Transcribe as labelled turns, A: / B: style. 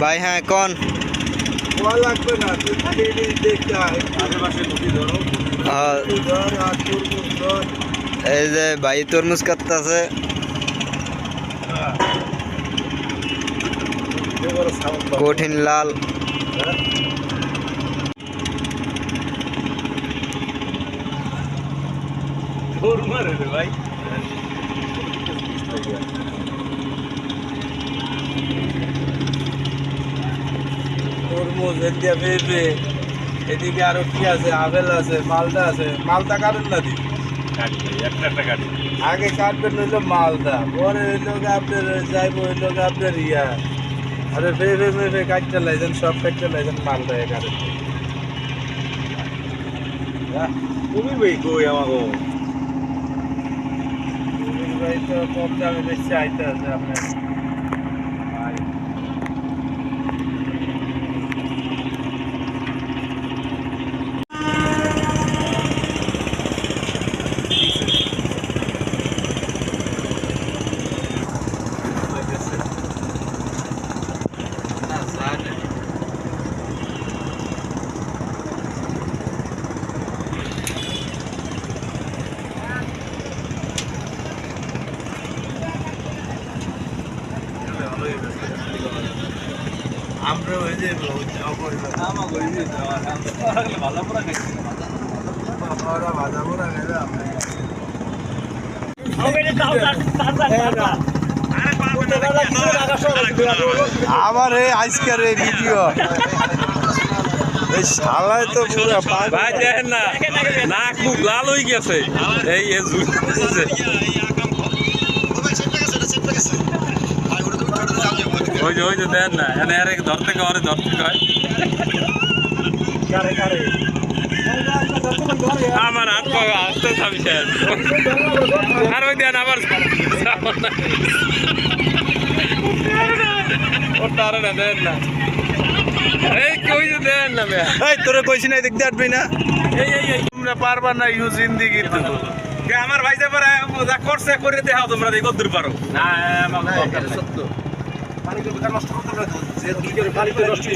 A: ভাই হ্যাঁ কোন
B: লাগবে না
A: এই যে ভাই তরমুজ কাটতেছে কঠিন লাল
B: ভাই তরমুজ এদিকে পেঁপে এদিকে আরো কি আছে আপেল আছে মালটা আছে মালটা কাটেন না দি একটা কাটি আগে কাটবেন হইলো মালটা পরে হইলো আপনার যাইব হইলো আপনার ইয়া আরে পেঁপে মেপে কাটতে লাইছেন সব কাটতে লাইছেন মালটা কাটেন তুমি ভাই কই আমাকে ভাই তো কম দামে বেশি আইতে আছে আপনার আমরা ওই যে আমার এই আজকের এই ভিডিও এই শালায় তো পুরো
C: ভাই দেখেন না নাক মুখ লাল হয়ে গেছে এই ওই যে দেন না এনে আরে ধরতে কয় আমার হাত পা আসতে থামছে আর ওই দেন আবার ওটারে না দেন না এই কই দেন না
B: এই তোরে কইছি না দেখতে আসবি না
C: এই
B: তোমরা পারবা না ইউ জিন্দেগি তো
C: আমার ভাই যে যা করছে করে দেখাও তোমরা দেখো দূর পারো না
B: সত্য পানি নষ্ট করতে যে দুই করে পানি নষ্ট